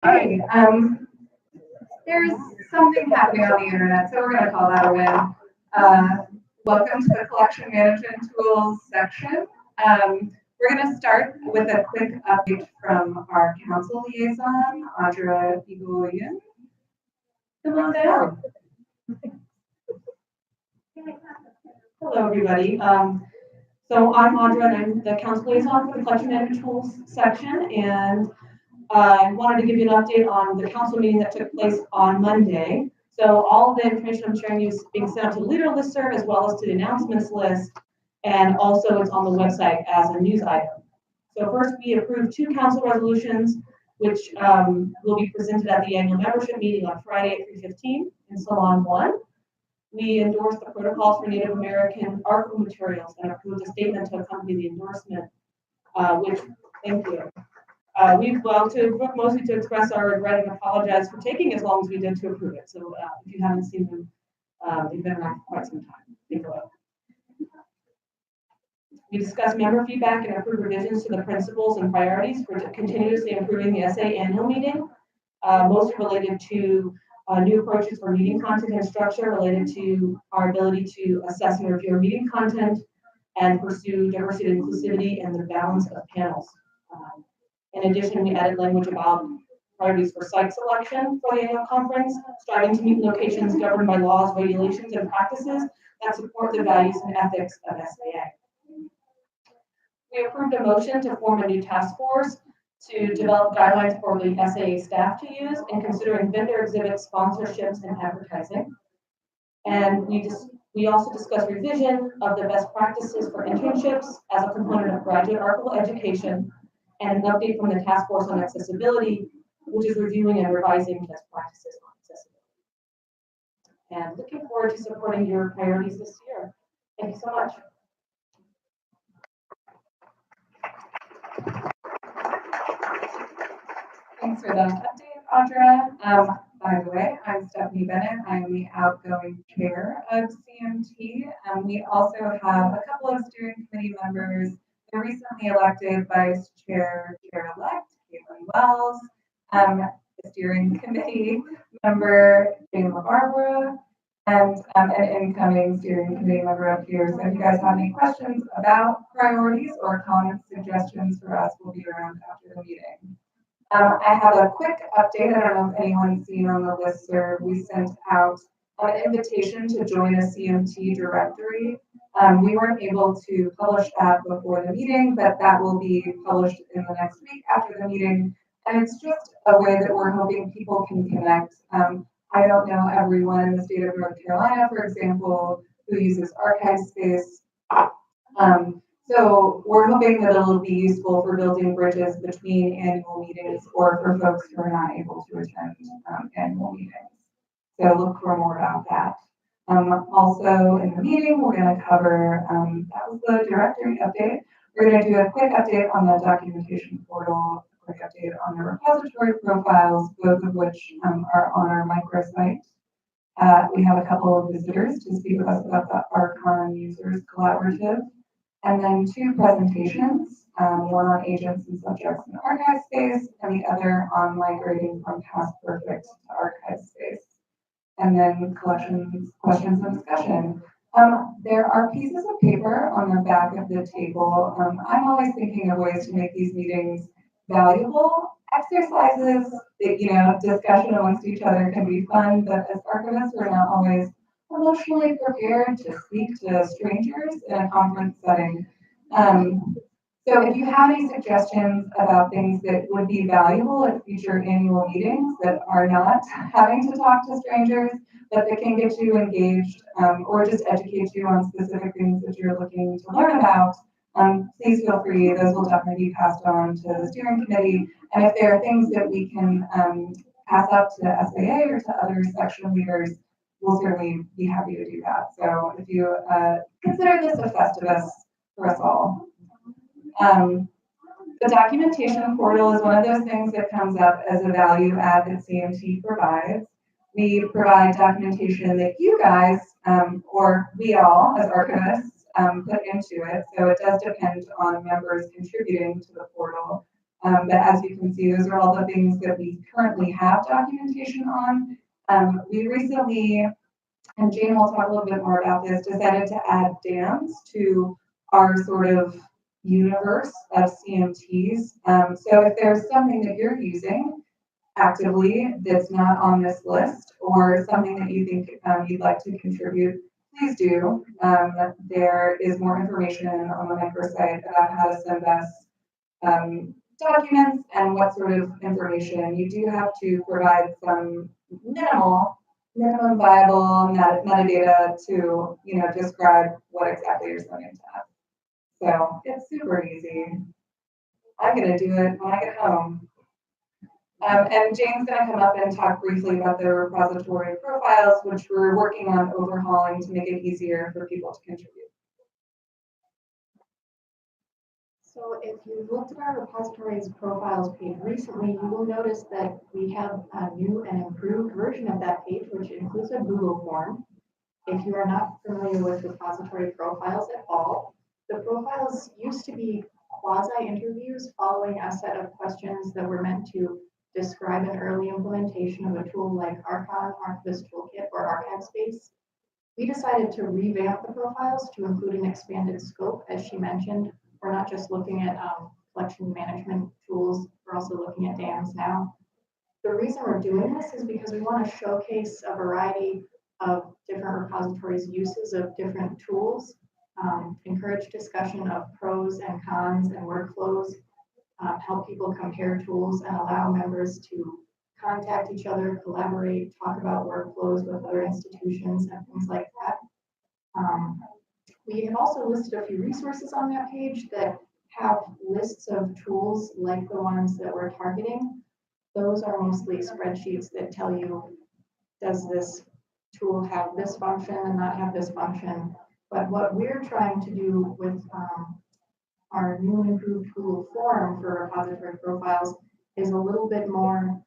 Hi. There's something happening on the internet, so we're going to call that a win. Welcome to the collection management tools section. We're going to start with a quick update from our council liaison, Audra Egoyan. Come on down. Hello, everybody. So I'm Audra, and I'm the council liaison for the collection management tools section, and I wanted to give you an update on the council meeting that took place on Monday. So all of the information I'm sharing is being sent out to the leader listserv as well as to the announcements list, and also it's on the website as a news item. So first, we approved 2 council resolutions, which will be presented at the annual membership meeting on Friday at 3:15 in Salon 1. We endorsed the protocols for Native American archival materials and approved a statement to accompany the endorsement, which, thank you. We've mostly to express our regret and apologize for taking as long as we did to approve it. So if you haven't seen them, they've been around for quite some time. Take a look. We discussed member feedback and approved revisions to the principles and priorities for continuously improving the SA annual meeting, mostly related to new approaches for meeting content and structure, related to our ability to assess and review our meeting content and pursue diversity and inclusivity and the balance of panels. In addition, we added language about priorities for site selection for the annual conference, striving to meet locations governed by laws, regulations, and practices that support the values and ethics of SAA. We approved a motion to form a new task force to develop guidelines for the SAA staff to use in considering vendor exhibits, sponsorships, and advertising. And we also discussed revision of the best practices for internships as a component of graduate archival education, and an update from the task force on accessibility, which is reviewing and revising best practices on accessibility. And looking forward to supporting your priorities this year. Thank you so much. Thanks for that update, Audra. By the way, I'm Stephanie Bennett. I'm the outgoing chair of CMT. We also have a couple of steering committee members. The recently elected Vice Chair, Chair-elect Caitlin Wells, the steering committee member Jayla Barbara, and an incoming steering committee member up here. So if you guys have any questions about priorities or comments, suggestions for us, we'll be around after the meeting. I have a quick update. I don't know if anyone's seen on the listserv. We sent out an invitation to join a CMT directory. We weren't able to publish that before the meeting, but that will be published in the next week after the meeting. And it's just a way that we're hoping people can connect. I don't know everyone in the state of North Carolina, for example, who uses archive space. So we're hoping that it'll be useful for building bridges between annual meetings or for folks who are not able to attend annual meetings. So look for more about that. Also in the meeting, we're going to cover, that was the directory update. We're going to do a quick update on the documentation portal, a quick update on the repository profiles, both of which are on our microsite. We have a couple of visitors to speak with us about the Archon Users Collaborative, and then 2 presentations, one on agents and subjects in archive space, and the other on migrating from Past Perfect to archive space. And then questions and discussion. There are pieces of paper on the back of the table. I'm always thinking of ways to make these meetings valuable. Exercises, discussion amongst each other can be fun, but as archivists, we're not always emotionally prepared to speak to strangers in a conference setting. So if you have any suggestions about things that would be valuable at future annual meetings that are not having to talk to strangers, but that can get you engaged or just educate you on specific things that you're looking to learn about, please feel free. Those will definitely be passed on to the steering committee. And if there are things that we can pass up to SAA or to other section leaders, we'll certainly be happy to do that. So if you consider this a festivus for us all. The documentation portal is one of those things that comes up as a value add that CMT provides. We provide documentation that you guys, or we all as archivists, put into it. So it does depend on members contributing to the portal. But as you can see, those are all the things that we currently have documentation on. We recently, and Jane will talk a little bit more about this, decided to add dams to our sort of universe of CMTs. So if there's something that you're using actively that's not on this list, or something that you think you'd like to contribute, please do. There is more information on the microsite about how to send us documents and what sort of information. You do have to provide some minimum viable metadata to, describe what exactly you're sending to us. So it's super easy. I'm gonna do it when I get home. And Jane's gonna come up and talk briefly about the repository profiles, which we're working on overhauling to make it easier for people to contribute. So if you looked at our repositories profiles page recently, you will notice that we have a new and improved version of that page, which includes a Google form. If you are not familiar with repository profiles at all, the profiles used to be quasi-interviews following a set of questions that were meant to describe an early implementation of a tool like Archon, Archivist Toolkit, or Archive Space. We decided to revamp the profiles to include an expanded scope, as she mentioned. We're not just looking at collection management tools, we're also looking at dams now. The reason we're doing this is because we want to showcase a variety of different repositories' uses of different tools, encourage discussion of pros and cons and workflows, help people compare tools, and allow members to contact each other, collaborate, talk about workflows with other institutions and things like that. We have also listed a few resources on that page that have lists of tools like the ones that we're targeting. Those are mostly spreadsheets that tell you, does this tool have this function and not have this function? But what we're trying to do with our new and improved Google form for repository profiles is a little bit more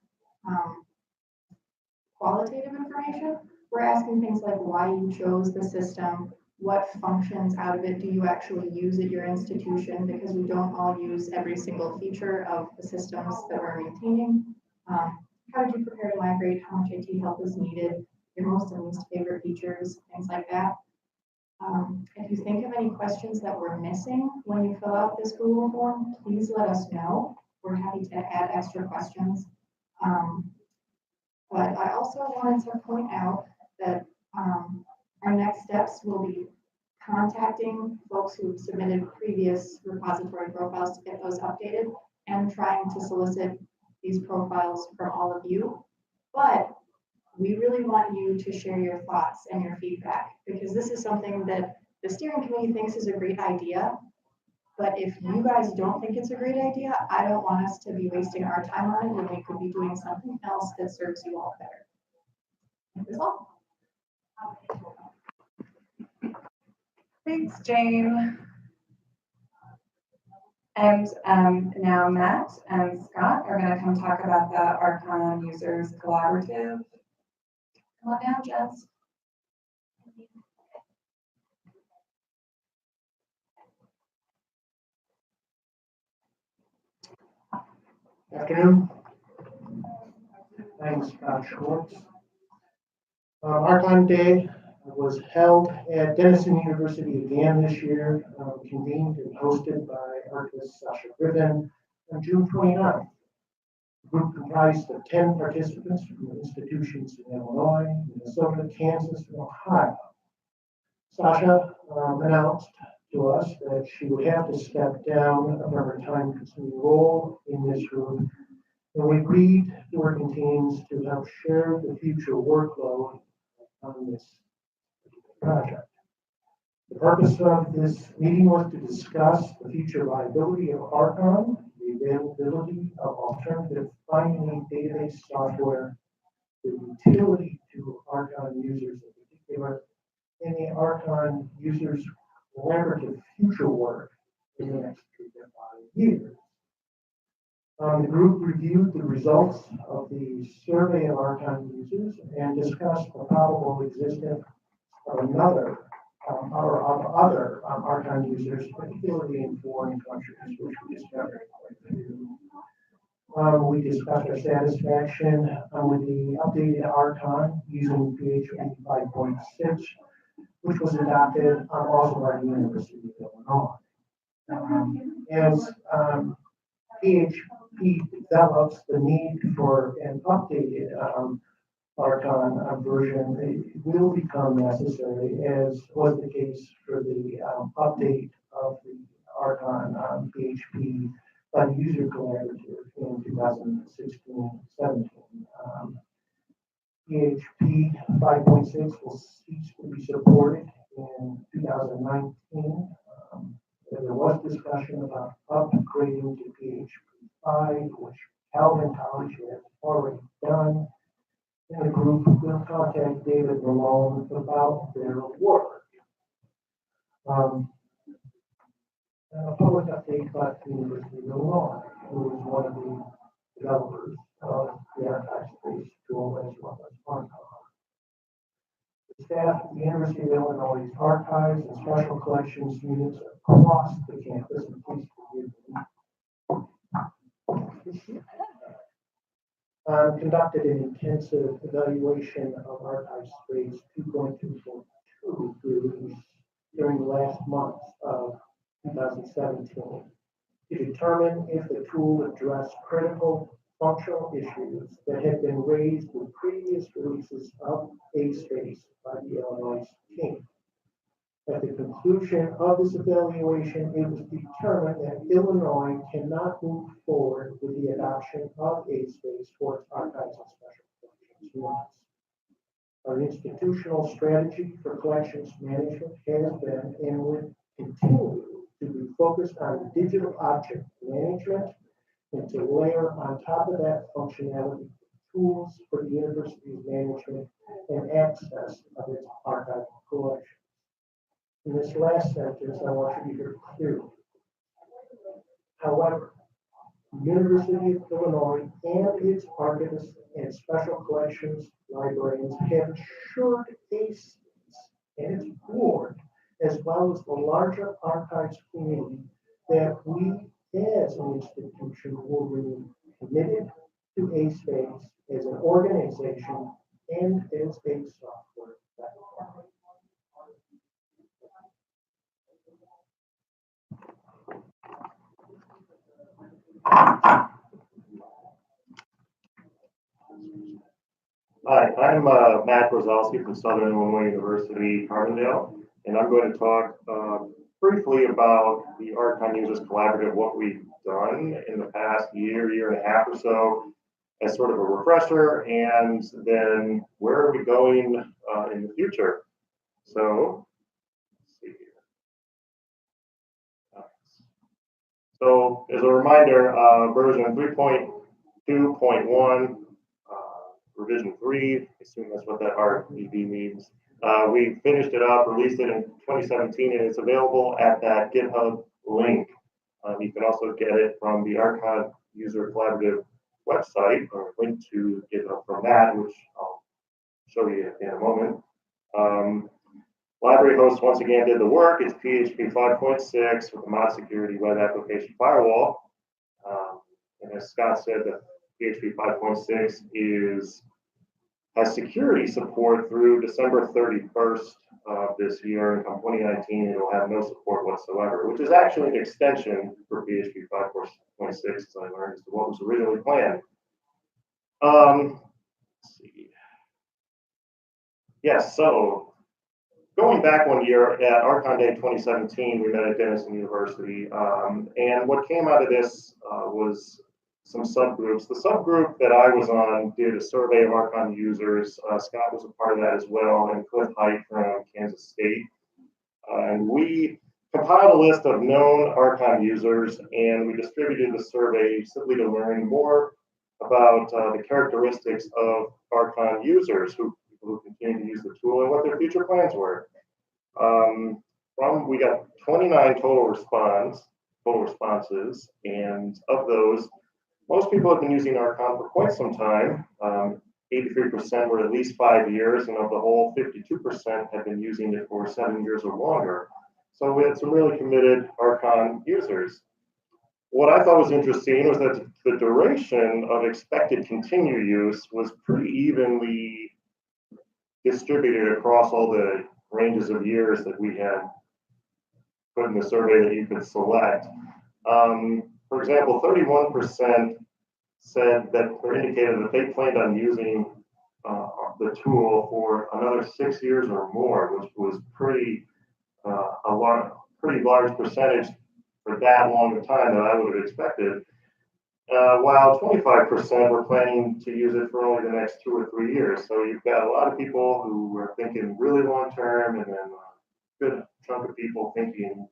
qualitative information. We're asking things like why you chose the system, what functions out of it do you actually use at your institution, because we don't all use every single feature of the systems that we're maintaining. How did you prepare to migrate? How much IT help is needed? Your most and least favorite features, things like that. If you think of any questions that we're missing when you fill out this Google form, please let us know. We're happy to add extra questions. But I also wanted to point out that our next steps will be contacting folks who've submitted previous repository profiles to get those updated and trying to solicit these profiles from all of you. But we really want you to share your thoughts and your feedback, because this is something that the steering committee thinks is a great idea. But if you guys don't think it's a great idea, I don't want us to be wasting our time on it when we could be doing something else that serves you all better. That's all. Thanks, Jane. And now Matt and Scott are going to come talk about the Archon Users Collaborative. Come on down, Jess. Afternoon. Thanks, Scott Schwartz. Archon Day was held at Denison University again this year, convened and hosted by archivist Sasha Griffin on June 29th. The group comprised of 10 participants from institutions in Illinois, Minnesota, Kansas, and Ohio. Sasha announced to us that she would have to step down from her time-consuming role in this group, and we agreed to work in teams to help share the future workload on this project. The purpose of this meeting was to discuss the future viability of Archon, the availability of alternative finding database software, the utility to Archon users in particular, and the Archon users' collaborative future work in the next 3 to 5 years. The group reviewed the results of the survey of Archon users and discussed the probable existence of another or of other Archon users, particularly in foreign countries, which we discovered quite a few. We discussed our satisfaction with the updated Archon using PHP 5.6, which was adopted also by the University of Illinois. As PHP develops the need for an updated Archon version, it will become necessary, as was the case for the update of the Archon PHP by the user collaborative in 2016-17. PHP 5.6 will cease to be supported in 2019. There was discussion about upgrading to PHP 5, which Calvin College has already done. And the group will contact David Malone about their work. A public update by the University of Illinois, who is one of the developers of the archive space tool as well as Archon. The staff at the University of Illinois archives and special collections units across the campus, and please forgive me, conducted an intensive evaluation of archive space 2.2.2 release during the last months of 2017 to determine if the tool addressed critical functional issues that had been raised with previous releases of A-Space by the Illinois team. At the conclusion of this evaluation, it was determined that Illinois cannot move forward with the adoption of A-Space for its archives and special collections units. Our institutional strategy for collections management has been and will continue to be focused on digital object management and to layer on top of that functionality tools for the university's management and access of its archival collection. In this last sentence, I want you to hear clearly. However, the University of Illinois and its archivists and special collections librarians have assured ACES and its board, as well as the larger archives community, that we as an institution will remain committed to A-Space as an organization and as a software platform. Hi, I'm Matt Brzezowski from Southern Illinois University, Carbondale, and I'm going to talk briefly about the Archon Users Collaborative, what we've done in the past year and a half or so, as sort of a refresher, and then where are we going in the future. So, let's see here. So, as a reminder, version 3.2.1. Revision 3, I assume that's what that REV means. We finished it up, released it in 2017, and it's available at that GitHub link. You can also get it from the Archon User Collaborative website, or link to GitHub from that, which I'll show you in a moment. Library host once again did the work. It's PHP 5.6 with a mod security web application firewall. And as Scott said, the PHP 5.6 has security support through December 31st of this year, and come 2019, it will have no support whatsoever, which is actually an extension for PHP 5.6, as I learned, as to what was originally planned. Let's see. Yes, so going back one year at Archon Day 2017, we met at Denison University, and what came out of this was some subgroups. The subgroup that I was on did a survey of Archon users. Scott was a part of that as well, and Cliff Height from Kansas State. And we compiled a list of known Archon users, and we distributed the survey simply to learn more about the characteristics of Archon users who continue to use the tool and what their future plans were. We got 29 total responses, and of those, most people have been using Archon for quite some time. 83% were at least 5 years, and of the whole, 52% had been using it for 7 years or longer. So we had some really committed Archon users. What I thought was interesting was that the duration of expected continued use was pretty evenly distributed across all the ranges of years that we had put in the survey that you could select. For example, 31% said that, or indicated that they planned on using the tool for another 6 years or more, which was pretty large percentage for that long a time that I would have expected. While 25% were planning to use it for only the next 2 or 3 years. So you've got a lot of people who were thinking really long term, and then a good chunk of people thinking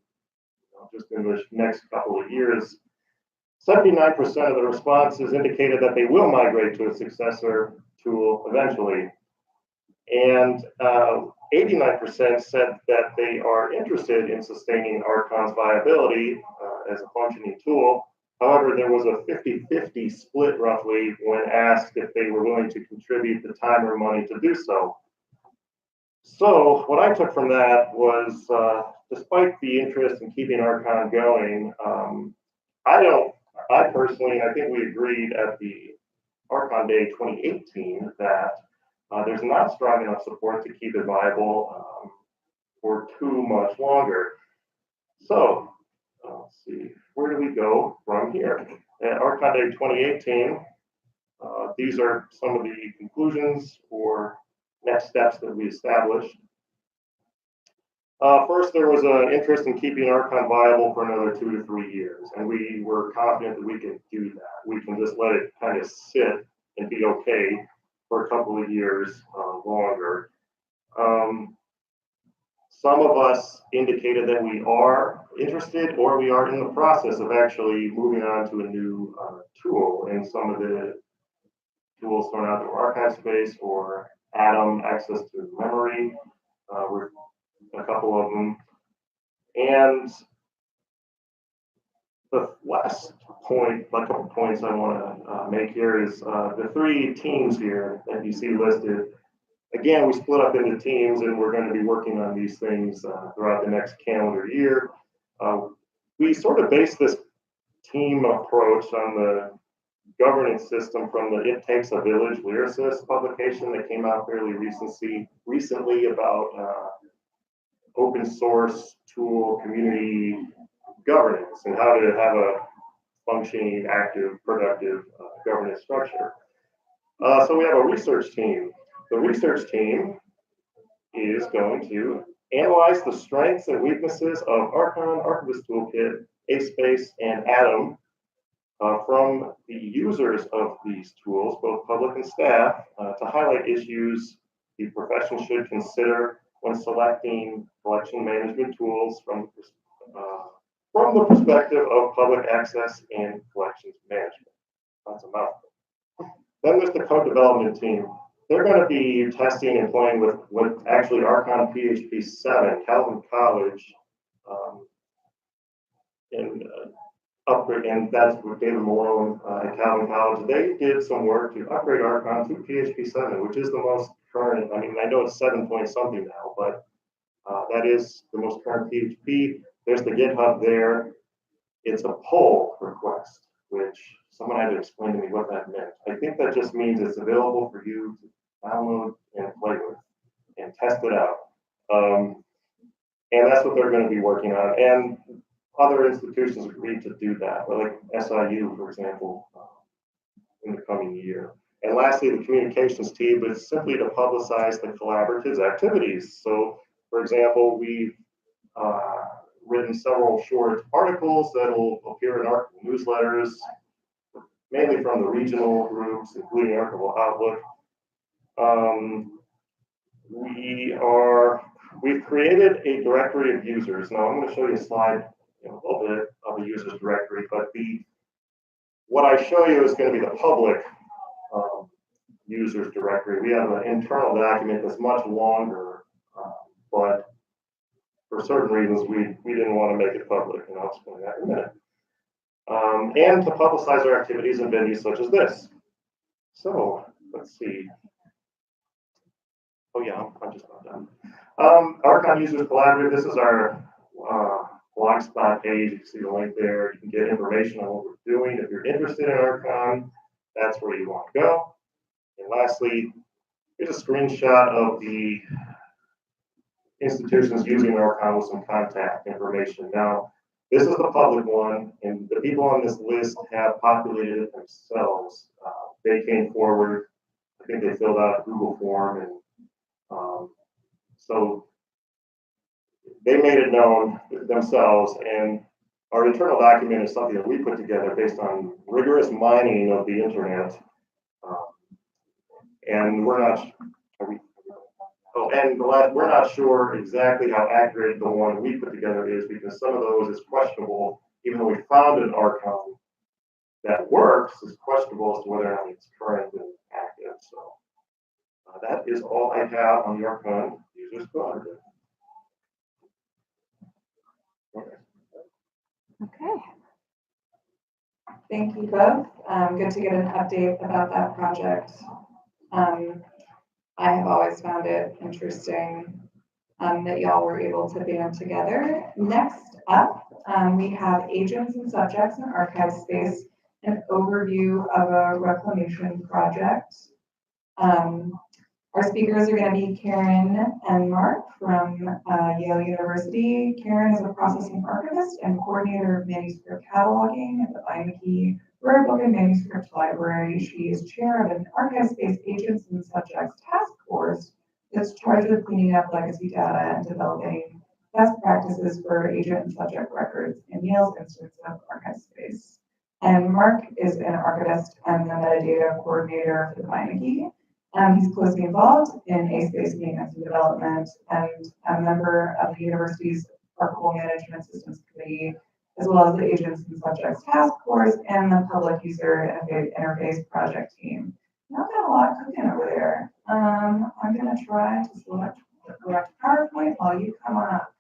just in the next couple of years. 79% of the responses indicated that they will migrate to a successor tool eventually. And 89% said that they are interested in sustaining Archon's viability as a functioning tool. However, there was a 50-50 split roughly when asked if they were willing to contribute the time or money to do so. So what I took from that was, despite the interest in keeping Archon going, I personally, I think we agreed at the Archon Day 2018 that there's not strong enough support to keep it viable for too much longer. So let's see, where do we go from here? At Archon Day 2018, these are some of the conclusions or next steps that we established. First, there was an interest in keeping Archon viable for another 2 to 3 years, and we were confident that we can do that. We can just let it kind of sit and be okay for a couple of years longer. Some of us indicated that we are interested or we are in the process of actually moving on to a new tool, and some of the tools thrown out there were archive space or Atom access to memory. Were a couple of them. And the last point, a couple points I want to make here is the 3 teams here that you see listed. Again, we split up into teams, and we're going to be working on these things throughout the next calendar year. We sort of based this team approach on the governance system from the It Takes a Village lyricist publication that came out fairly recently about open source tool community governance and how to have a functioning, active, productive governance structure. So we have a research team. The research team is going to analyze the strengths and weaknesses of Archon, Archivist Toolkit, ASpace, and Atom from the users of these tools, both public and staff, to highlight issues the profession should consider when selecting collection management tools from the perspective of public access and collections management. That's a mouthful. Then there's the code development team. They're going to be testing and playing with what actually Archon PHP 7, Calvin College, and that's with David Malone at Calvin College. They did some work to upgrade Archon to PHP 7, which is the most current. I mean, I know it's 7 point something now, but that is the most current PHP. There's the GitHub there. It's a pull request, which someone had to explain to me what that meant. I think that just means it's available for you to download and play with and test it out. And that's what they're going to be working on. And other institutions agreed to do that, like SIU, for example, in the coming year. And lastly, the communications team is simply to publicize the collaborative's activities. So, for example, we've written several short articles that will appear in our newsletters, mainly from the regional groups, including Archival Outlook. We've created a directory of users. Now I'm going to show you a slide in a little bit of a users directory, but what I show you is going to be the public users directory. We have an internal document that's much longer, but for certain reasons we didn't want to make it public, and I'll explain that in a minute. And to publicize our activities in venues such as this. So let's see. Oh yeah, I'm just about done. Archon Users Collaborative, this is our Blogspot page. You can see the link there. You can get information on what we're doing. If you're interested in Archon, that's where you want to go. And lastly, here's a screenshot of the institutions using Archon with some contact information. Now, this is the public one, and the people on this list have populated it themselves. They came forward. I think they filled out a Google form, and so they made it known themselves. And our internal document is something that we put together based on rigorous mining of the internet. And we're not. Oh, and we're not sure exactly how accurate the one we put together is, because some of those is questionable. Even though we found an Archon that works, it's questionable as to whether or not it's current and active. So that is all I have on the Archon Users Collaborative. Okay. Thank you both. Good to get an update about that project. I have always found it interesting that y'all were able to band together. Next up, we have agents and subjects in archive space, an overview of a reclamation project. Our speakers are going to be Karen and Mark from Yale University. Karen is a processing archivist and coordinator of manuscript cataloging at the Beinecke Rare Book and Manuscript Library. She is chair of an archive space agents and subjects task force that's charged with cleaning up legacy data and developing best practices for agent and subject records in Yale's instance of archive space. And Mark is an archivist and the metadata coordinator for the Beinecke. He's closely involved in A-Space maintenance and development and a member of the university's archival management systems committee, as well as the agents and subjects task force and the public user interface project team. Y'all got a lot cooking over there. I'm gonna try to select the correct PowerPoint while you come on up.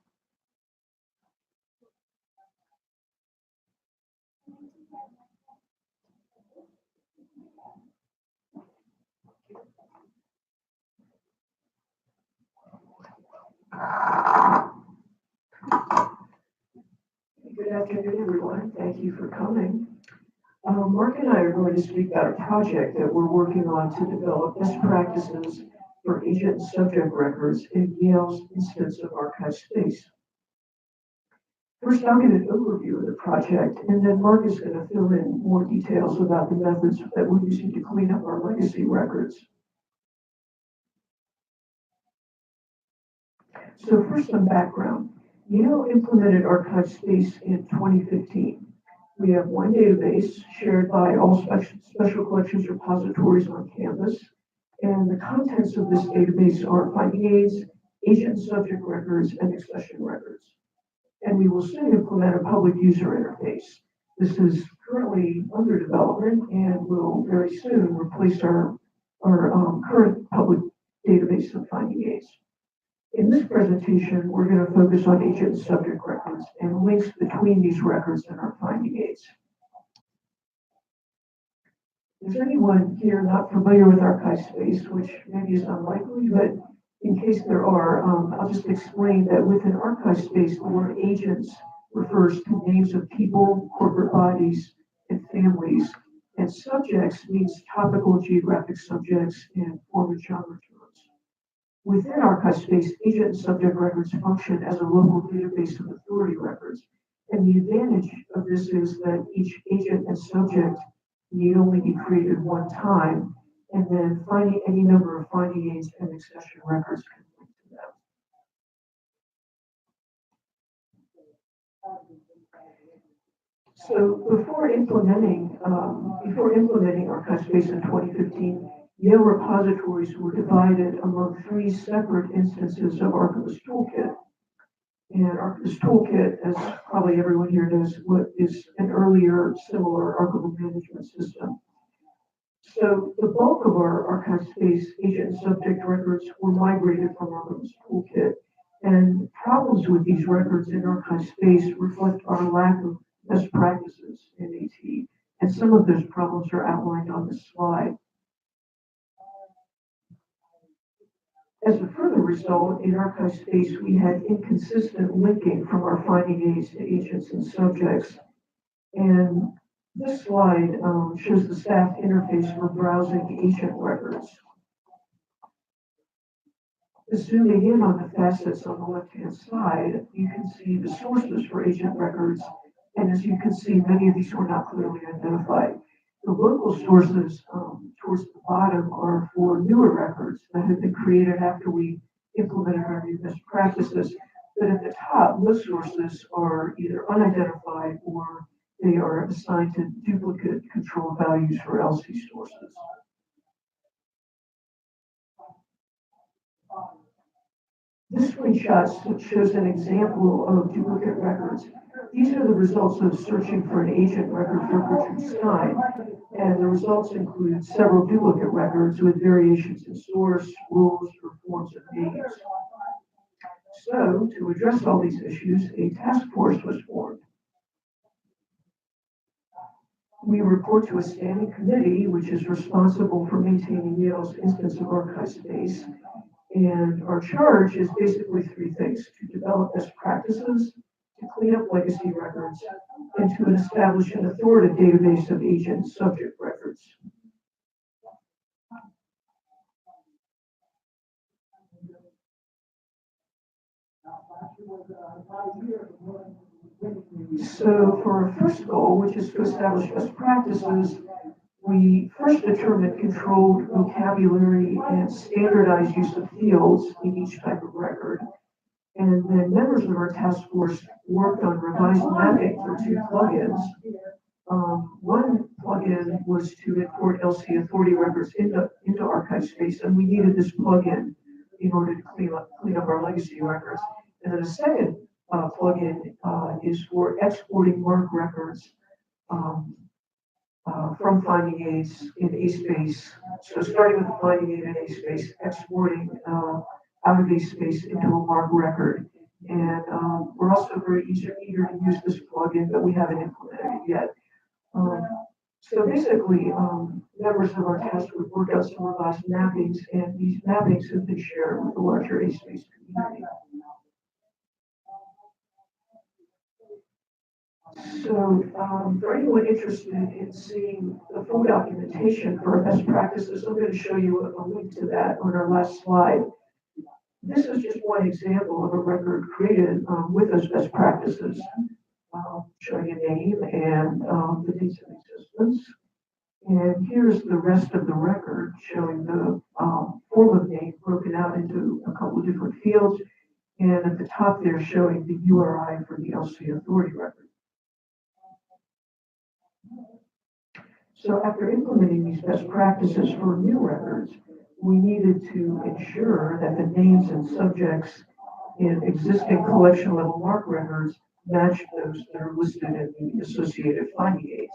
Good afternoon, everyone. Thank you for coming. Mark and I are going to speak about a project that we're working on to develop best practices for agent and subject records in Yale's instance of archive space. First, I'll give an overview of the project, and then Mark is going to fill in more details about the methods that we're using to clean up our legacy records. So first, some background. Yale implemented archive space in 2015. We have one database shared by all special collections repositories on campus, and the contents of this database are finding aids, agent and subject records, and accession records. And we will soon implement a public user interface. This is currently under development and will very soon replace our current public database of finding aids. In this presentation, we're going to focus on agent and subject records and links between these records and our finding aids. Is anyone here not familiar with archive space, which maybe is unlikely, but in case there are, I'll just explain that within archive space, the word agents refers to names of people, corporate bodies, and families, and subjects means topical geographic subjects and former genre terms. Within archive space, agent and subject records function as a local database of authority records. And the advantage of this is that each agent and subject need only be created one time, and then finding any number of finding aids and accession records can link to them. So before implementing archive space in 2015, Yale repositories were divided among 3 separate instances of Archivist Toolkit. And Archivist Toolkit, as probably everyone here knows, what is an earlier similar archival management system. So the bulk of our archive space agent and subject records were migrated from Archivist Toolkit. And problems with these records in archive space reflect our lack of best practices in AT. And some of those problems are outlined on this slide. As a further result, in archive space, we had inconsistent linking from our finding aids to agents and subjects. And this slide shows the staff interface for browsing agent records. Zooming in on the facets on the left-hand side, you can see the sources for agent records. And as you can see, many of these were not clearly identified. The local sources towards the bottom are for newer records that have been created after we implemented our new best practices. But at the top, those sources are either unidentified or they are assigned to duplicate control values for LC sources. This screenshot shows an example of duplicate records. These are the results of searching for an agent record for Richard Stein, and the results include several duplicate records with variations in source, rules, or forms of names. So, to address all these issues, a task force was formed. We report to a standing committee, which is responsible for maintaining Yale's instance of archive space. And our charge is basically three things: to develop best practices, to clean up legacy records, and to establish an authoritative database of agent and subject records. So for our first goal, which is to establish best practices, we first determined controlled vocabulary and standardized use of fields in each type of record. And then members of our task force worked on revised mapping for two plugins. One plugin was to import LC authority records into archive space, and we needed this plugin in order to clean up our legacy records. And then a second plugin is for exporting MARC records from finding aids in ASpace. So starting with the finding aid in ASpace, exporting out of ASpace into a MARC record. And we're also very eager to use this plugin, but we haven't implemented it yet. So basically, members of our task group worked out some revised mappings, and these mappings have been shared with the larger ASpace community. So for anyone interested in seeing the full documentation for our best practices, I'm going to show you a link to that on our last slide. This is just one example of a record created with those best practices, showing a name and the dates of existence. And here's the rest of the record showing the form of name broken out into a couple of different fields. And at the top there showing the URI for the LC authority record. So after implementing these best practices for new records, we needed to ensure that the names and subjects in existing collection level MARC records match those that are listed in the associated finding aids.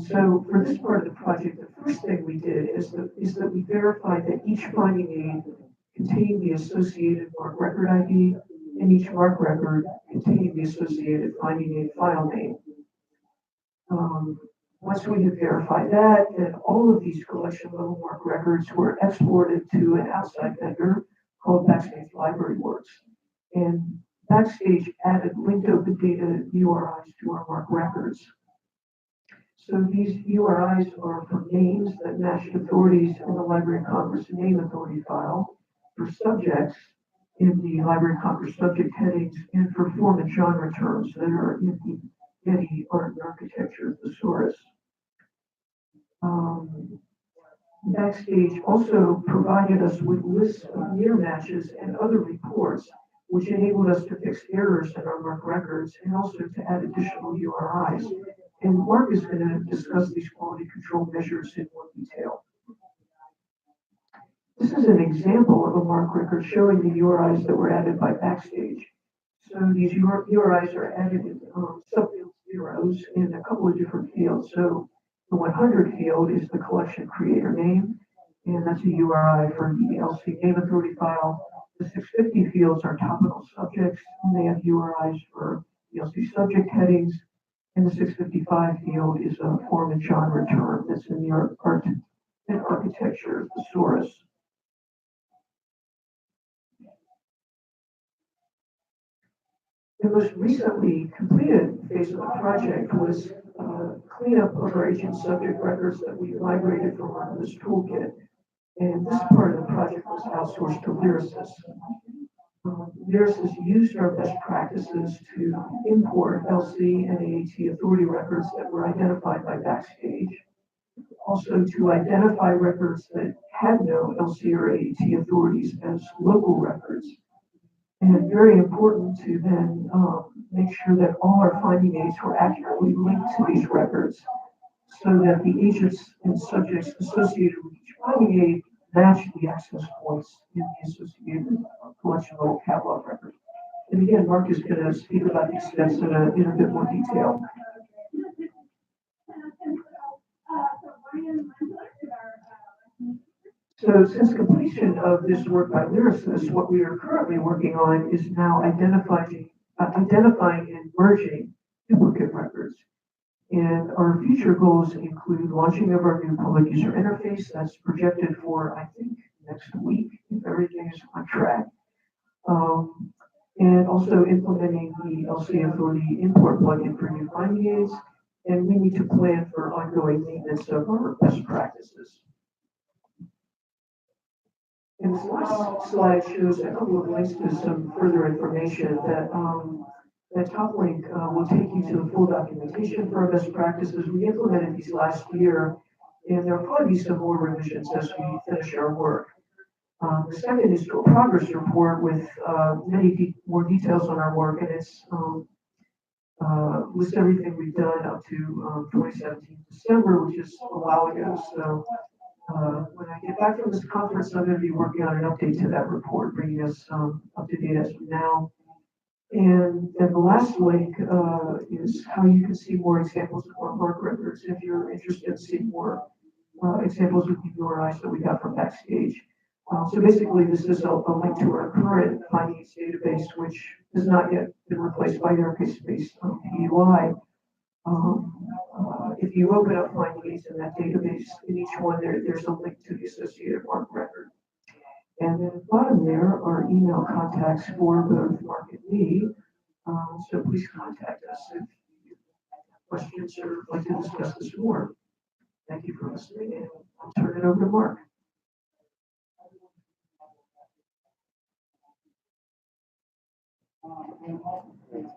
So for this part of the project, the first thing we did is that we verified that each finding aid contained the associated MARC record ID, and each MARC record contained the associated finding aid file name. Once we had verified that, then all of these collection level MARC records were exported to an outside vendor called Backstage Library Works. And Backstage added linked open data URIs to our MARC records. So these URIs are for names that matched authorities in the Library of Congress name authority file, for subjects in the Library of Congress subject headings, and for form and genre terms that are in the Getty Art and Architecture thesaurus. Backstage also provided us with lists of near matches and other reports, which enabled us to fix errors in our MARC records and also to add additional URIs. And Mark is going to discuss these quality control measures in more detail. This is an example of a MARC record showing the URIs that were added by Backstage. So these URIs are added in subfield zeros in a couple of different fields. So the 100 field is the collection creator name, and that's a URI for the LC name authority file. The 650 fields are topical subjects, and they have URIs for the LC subject headings. And the 655 field is a form and genre term that's in the art and architecture thesaurus. The most recently completed phase of the project was cleanup of our ancient subject records that we migrated from our this toolkit. And this part of the project was outsourced to Lyrasis. Lyrasis used our best practices to import LC and AAT authority records that were identified by Backstage. Also to identify records that had no LC or AAT authorities as local records. And very important to then make sure that all our finding aids were accurately linked to these records so that the agents and subjects associated with each finding aid match the access points in the associated collection level catalog record. And again, Mark is going to speak about these steps in a bit more detail. So since completion of this work by Lyrasis, what we are currently working on is now identifying and merging duplicate records. And our future goals include launching of our new public user interface that's projected for, I think, next week, if everything is on track. And also implementing the LC Authority import plugin for new finding aids. And we need to plan for ongoing maintenance of our best practices. And this last slide shows a couple of links to some further information that top link will take you to the full documentation for our best practices. We implemented these last year, and there will probably be some more revisions as we finish our work. The second is to a progress report with many more details on our work, and it's lists everything we've done up to 2017 December, which is a while ago. So when I get back from this conference, I'm going to be working on an update to that report, bringing us up to date as of now. And then the last link is how you can see more examples of our mark records if you're interested in seeing more examples of the URIs that we got from Backstage. So basically, this is a link to our current findings database, which has not yet been replaced by the archive-based PUI. If you open up findings in that database, in each one there's a link to the associated mark record. And then at the bottom there are email contacts for both Mark and me. So please contact us if you have questions or like to discuss this more. Thank you for listening, and I'll turn it over to Mark.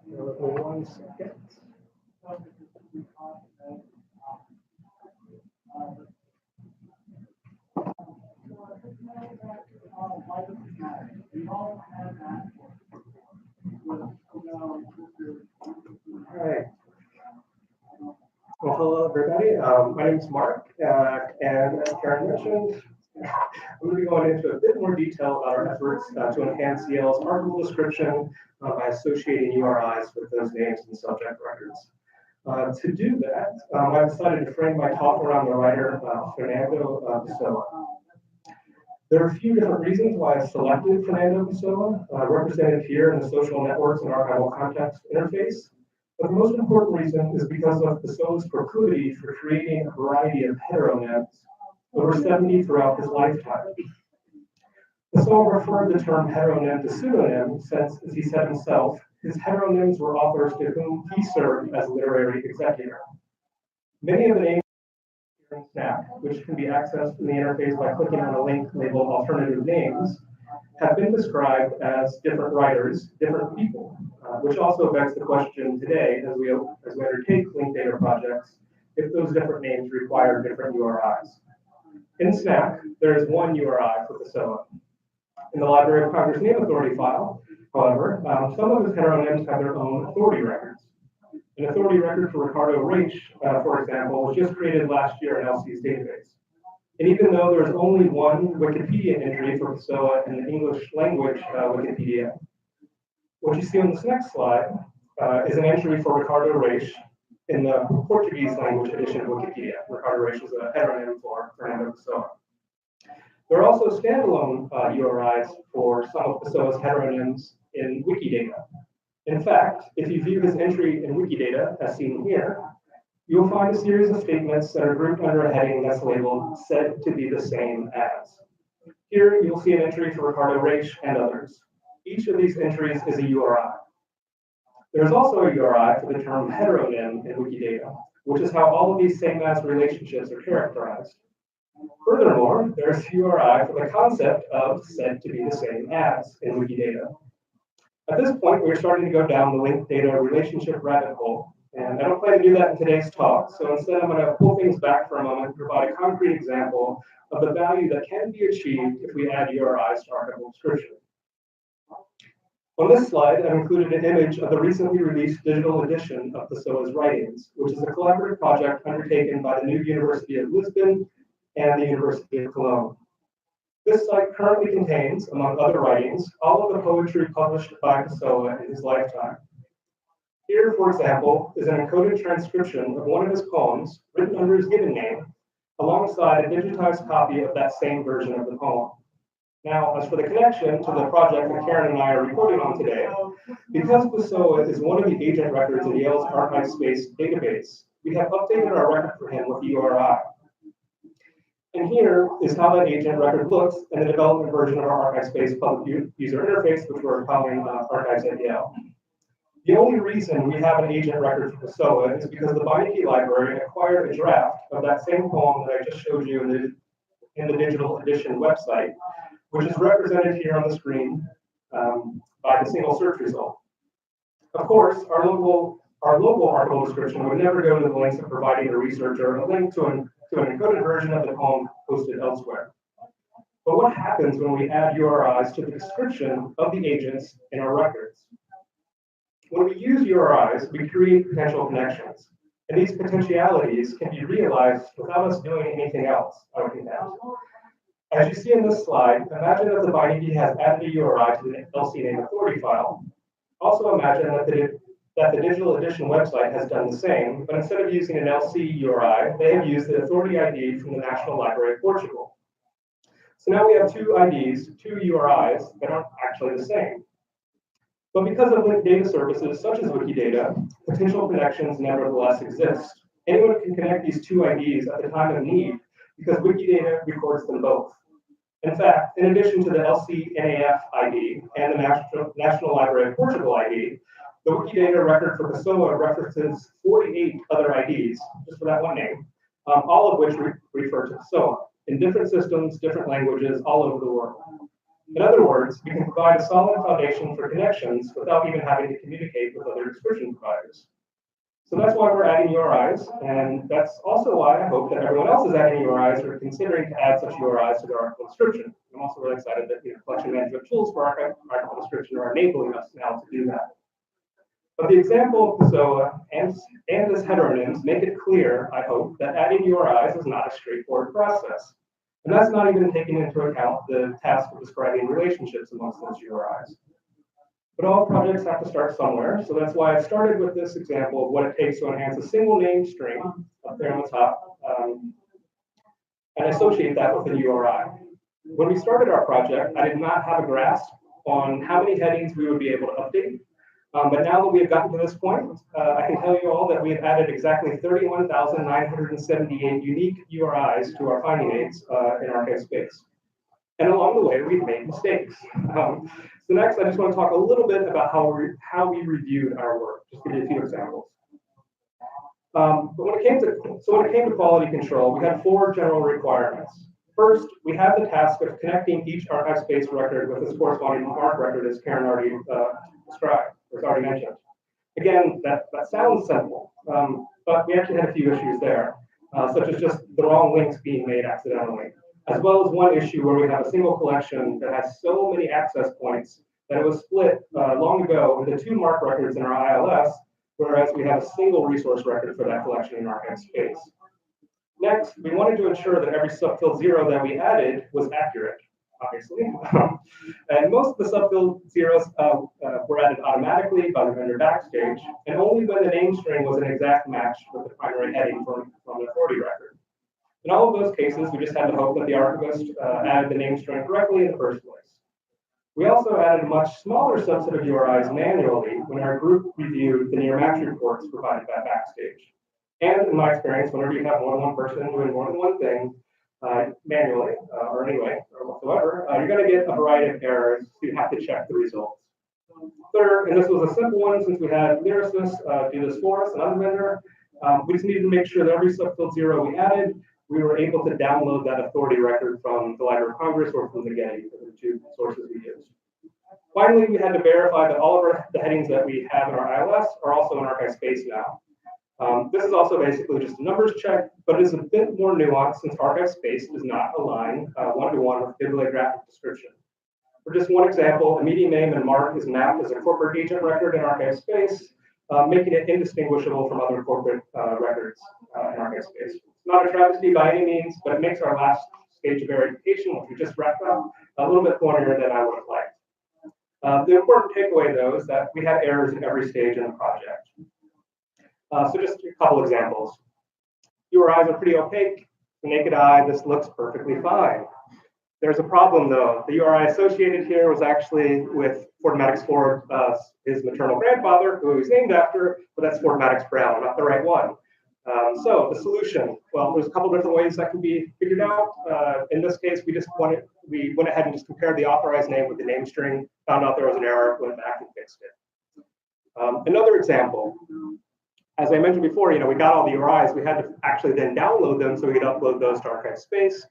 One second. All right. Well, hello, everybody. My name is Mark, and as Karen mentioned, I'm going to be going into a bit more detail about our efforts to enhance CL's article description by associating URIs with those names and subject records. To do that, I decided to frame my talk around the writer Fernando Pessoa. There are a few different reasons why I selected Fernando Pessoa, represented here in the social networks and archival context interface. But the most important reason is because of Pessoa's proclivity for creating a variety of heteronyms, over 70 throughout his lifetime. Pessoa referred the term heteronym to pseudonym since, as he said himself, his heteronyms were authors to whom he served as literary executor. Many of the names here in Snap, which can be accessed in the interface by clicking on a link labeled alternative names, have been described as different writers, different people, which also begs the question today as we undertake linked data projects, if those different names require different URIs. In SNAP, there is one URI for Pessoa. In the Library of Congress Name Authority file, however, some of his heteronyms have their own authority records. An authority record for Ricardo Reich, for example, was just created last year in LC's database. And even though there is only one Wikipedia entry for Pessoa in the English language Wikipedia, what you see on this next slide is an entry for Ricardo Reich in the Portuguese language edition of Wikipedia. Ricardo Reich is a heteronym for Fernando Pessoa. There are also standalone URIs for some of Pessoa's heteronyms in Wikidata. In fact, if you view his entry in Wikidata, as seen here, you'll find a series of statements that are grouped under a heading that's labeled said to be the same as. Here, you'll see an entry for Ricardo Reich and others. Each of these entries is a URI. There's also a URI for the term heteronym in Wikidata, which is how all of these same-as relationships are characterized. Furthermore, there's a URI for the concept of said to be the same as in Wikidata. At this point, we're starting to go down the linked data relationship rabbit hole, and I don't plan to do that in today's talk, so instead I'm going to pull things back for a moment and provide a concrete example of the value that can be achieved if we add URIs to archival description. On this slide, I've included an image of the recently released digital edition of Pessoa's writings, which is a collaborative project undertaken by the new University of Lisbon and the University of Cologne. This site currently contains, among other writings, all of the poetry published by Pessoa in his lifetime. Here, for example, is an encoded transcription of one of his poems written under his given name, alongside a digitized copy of that same version of the poem. Now, as for the connection to the project that Karen and I are reporting on today, because Pessoa is one of the agent records in Yale's archive space database, we have updated our record for him with the URI. And here is how that agent record looks in the development version of our archive space public user interface, which we're calling Archives at Yale. The only reason we have an agent record for Pessoa is because the Beinecke Library acquired a draft of that same poem that I just showed you in the digital edition website, which is represented here on the screen by the single search result. Of course, our local article description would never go to the links of providing a researcher a link to an encoded version of the poem posted elsewhere. But what happens when we add URIs to the description of the agents in our records? When we use URIs, we create potential connections, and these potentialities can be realized without us doing anything else, I would contend. As you see in this slide, imagine that the Beinecke has added a URI to the LC name authority file. Also imagine that the digital edition website has done the same, but instead of using an LC URI, they have used the authority ID from the National Library of Portugal. So now we have two IDs, two URIs that aren't actually the same. But because of linked data services such as Wikidata, potential connections nevertheless exist. Anyone can connect these two IDs at the time of need because Wikidata records them both. In fact, in addition to the LCNAF ID and the National Library of Portugal ID, the Wikidata record for Pessoa references 48 other IDs, just for that one name, all of which refer to Pessoa in different systems, different languages, all over the world. In other words, we can provide a solid foundation for connections without even having to communicate with other description providers. So that's why we're adding URIs, and that's also why I hope that everyone else is adding URIs or considering to add such URIs to their archival description. I'm also really excited that collection management tools for archival description are enabling us now to do that. But the example of Pessoa and its heteronyms make it clear, I hope, that adding URIs is not a straightforward process. And that's not even taking into account the task of describing relationships amongst those URIs. But all projects have to start somewhere, so that's why I started with this example of what it takes to enhance a single name string up there on the top, and associate that with a URI. When we started our project, I did not have a grasp on how many headings we would be able to update. But now that we have gotten to this point, I can tell you all that we have added exactly 31,978 unique URIs to our finding aids in archive space. And along the way, we've made mistakes. So next, I just want to talk a little bit about how we reviewed our work. Just give you a few examples. But when it came to quality control, we had 4 general requirements. First, we had the task of connecting each archive space record with its corresponding MARC record, as Karen already described, or already mentioned. Again, that sounds simple, but we actually had a few issues there, such as just the wrong links being made accidentally, as well as one issue where we have a single collection that has so many access points that it was split long ago into 2 MARC records in our ILS, whereas we have a single resource record for that collection in archive space. Next, we wanted to ensure that every subfield 0 that we added was accurate, obviously. And most of the subfield zeros were added automatically by the vendor backstage, and only when the name string was an exact match with the primary heading from the authority record. In all of those cases, we just had to hope that the archivist added the name string correctly in the first place. We also added a much smaller subset of URIs manually when our group reviewed the near match reports provided by Backstage. And in my experience, whenever you have more than one person doing more than one thing, manually or anyway, or whatsoever, you're going to get a variety of errors, so you have to check the results. Third, and this was a simple one since we had lyricists do this for us, another vendor, we just needed to make sure that every subfield 0 we added, we were able to download that authority record from the Library of Congress or from the Getty, the two sources we used. Finally, we had to verify that all of the headings that we have in our ILS are also in archive space now. This is also basically just a numbers check, but it is a bit more nuanced since archive space does not align one-to-one with bibliographic description. For just one example, a media name and mark is mapped as a corporate agent record in archive space, making it indistinguishable from other corporate records in archive space. It's not a travesty by any means, but it makes our last stage of verification, which we just wrapped up, a little bit thornier than I would have liked. The important takeaway, though, is that we had errors in every stage in the project. So just a couple examples. URIs are pretty opaque. The naked eye, this looks perfectly fine. There's a problem, though. The URI associated here was actually with Ford Maddox Ford, his maternal grandfather, who he's named after, but that's Ford Maddox Brown, not the right one. So the solution, well, there's a couple different ways that can be figured out. In this case, we went ahead and just compared the authorized name with the name string, found out there was an error, went back and fixed it. Another example, as I mentioned before, we got all the URIs. We had to actually then download them so we could upload those to archive space.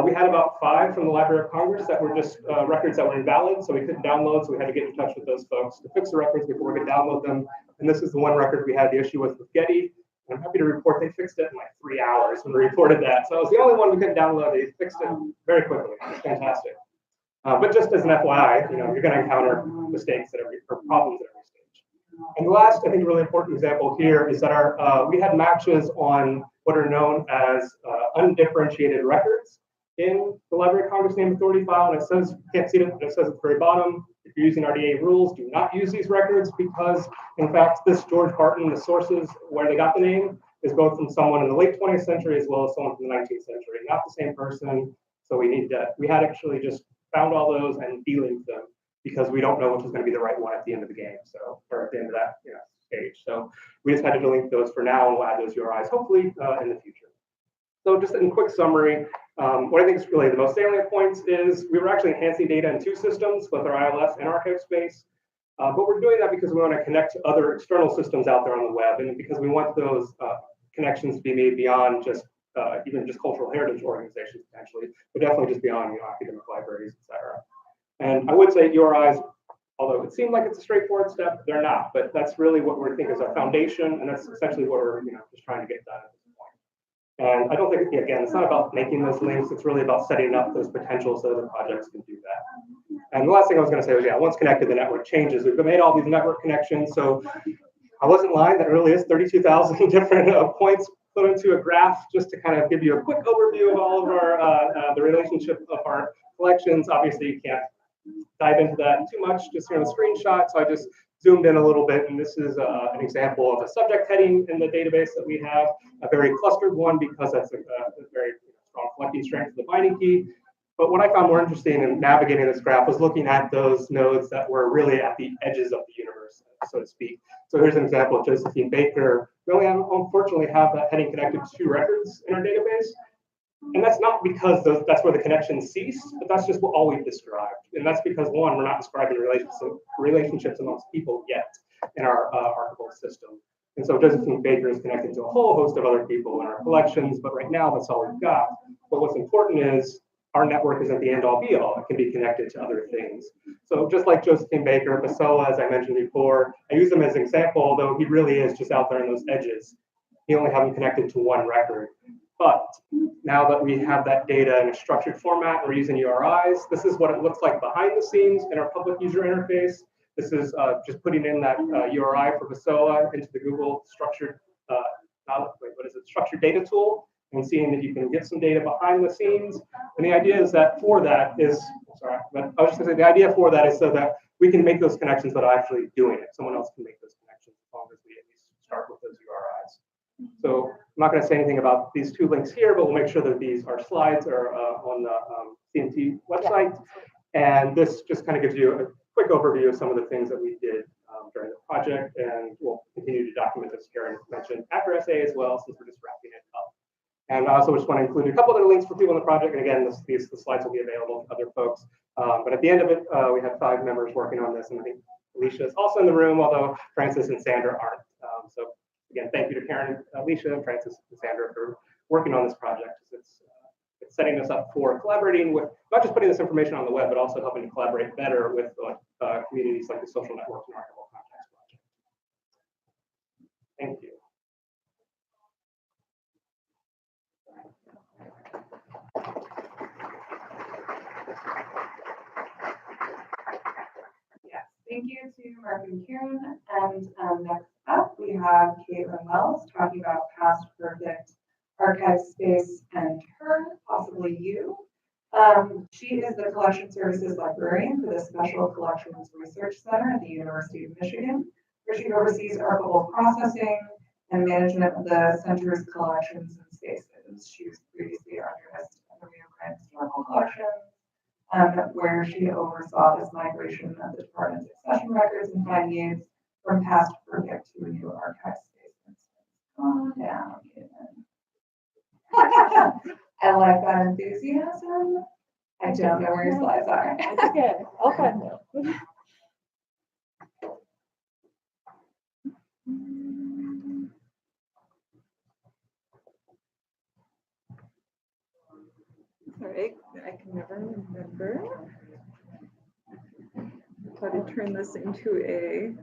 We had about 5 from the Library of Congress that were just records that were invalid, so we couldn't download, so we had to get in touch with those folks to fix the records before we could download them. And this is the one record we had the issue with Getty. I'm happy to report they fixed it in like 3 hours when we reported that. So it was the only one we couldn't download. They fixed it very quickly. It's fantastic. But just as an FYI, you're going to encounter mistakes or problems at every stage. And the last, I think, really important example here is that we had matches on what are known as undifferentiated records in the Library of Congress name authority file, and it says, you can't see it, but it says at the very bottom, if you're using RDA rules, do not use these records because, in fact, this George Barton, the sources where they got the name, is both from someone in the late 20th century as well as someone from the 19th century, not the same person. So we had actually just found all those and delinked them because we don't know which is going to be the right one at the end of the game, so, or at the end of that stage. So we just had to delink those for now, and we'll add those URIs hopefully in the future. So just in quick summary, what I think is really the most salient points is we were actually enhancing data in 2 systems, both our ILS and archive space. But we're doing that because we want to connect to other external systems out there on the web, and because we want those connections to be made beyond just even just cultural heritage organizations potentially, but definitely just beyond academic libraries, et cetera. And I would say URIs, although it seemed like it's a straightforward step, they're not. But that's really what we think is our foundation, and that's essentially what we're just trying to get done at this point. And I don't think, again, it's not about making those links. It's really about setting up those potentials so other projects can do that. And the last thing I was going to say was, once connected, the network changes. We've made all these network connections, so I wasn't lying. That really is 32,000 different points put into a graph just to kind of give you a quick overview of all of our the relationship of our collections. Obviously, you can't dive into that too much just here on the screenshot, so I just zoomed in a little bit, and this is an example of a subject heading in the database that we have, a very clustered one because that's a very strong collecting strength of the binding key. But what I found more interesting in navigating this graph was looking at those nodes that were really at the edges of the universe, so to speak. So here's an example of Josephine Baker. We only unfortunately have that heading connected to 2 records in our database. And that's not because that's where the connections cease, but that's just all we've described. And that's because, one, we're not describing relationships amongst people yet in our archival system. And so Josephine Baker is connected to a whole host of other people in our collections, but right now that's all we've got. But what's important is our network isn't the end-all be-all. It can be connected to other things. So just like Josephine Baker, Basoa, as I mentioned before, I use him as an example, although he really is just out there in those edges. You only have him connected to 1 record. But now that we have that data in a structured format, we're using URIs. This is what it looks like behind the scenes in our public user interface. This is just putting in that URI for Basoa into the Google structured, structured data tool, and seeing that you can get some data behind the scenes. And the idea is that for that is, sorry, but I was just going to say the idea for that is so that we can make those connections without actually doing it. Someone else can make those connections as long as we at least start with those URIs. So I'm not going to say anything about these 2 links here, but we'll make sure that our slides are on the CMT website. Yeah. And this just kind of gives you a quick overview of some of the things that we did during the project, and we'll continue to document this, Karen mentioned, after SA as well, since we're just wrapping it up. And I also just want to include a couple other links for people in the project. And again, the slides will be available to other folks. But at the end of it, we have 5 members working on this. And I think Alicia is also in the room, although Francis and Sandra aren't. So again, thank you to Karen, Alicia, and Francis and Sandra for working on this project. It's setting us up for collaborating with, not just putting this information on the web, but also helping to collaborate better with communities like the Social Networks and Archival Contacts Project. Thank you. Yes, thank you to Mark and Karen. And next up, we have Caitlin Wells talking about past perfect archive space and her, possibly you. She is the Collection Services Librarian for the Special Collections Research Center at the University of Michigan, where she oversees archival processing and management of the center's collections and spaces. She was previously archivist at the Rio Grande Historical Collection, where she oversaw this migration of the department's accession records and finding aids from past perfect to a new archive space. Calm down, Caitlin. I like that enthusiasm. I don't know where your slides are. It's okay. I'll find them. All right, I can never remember how to turn this into a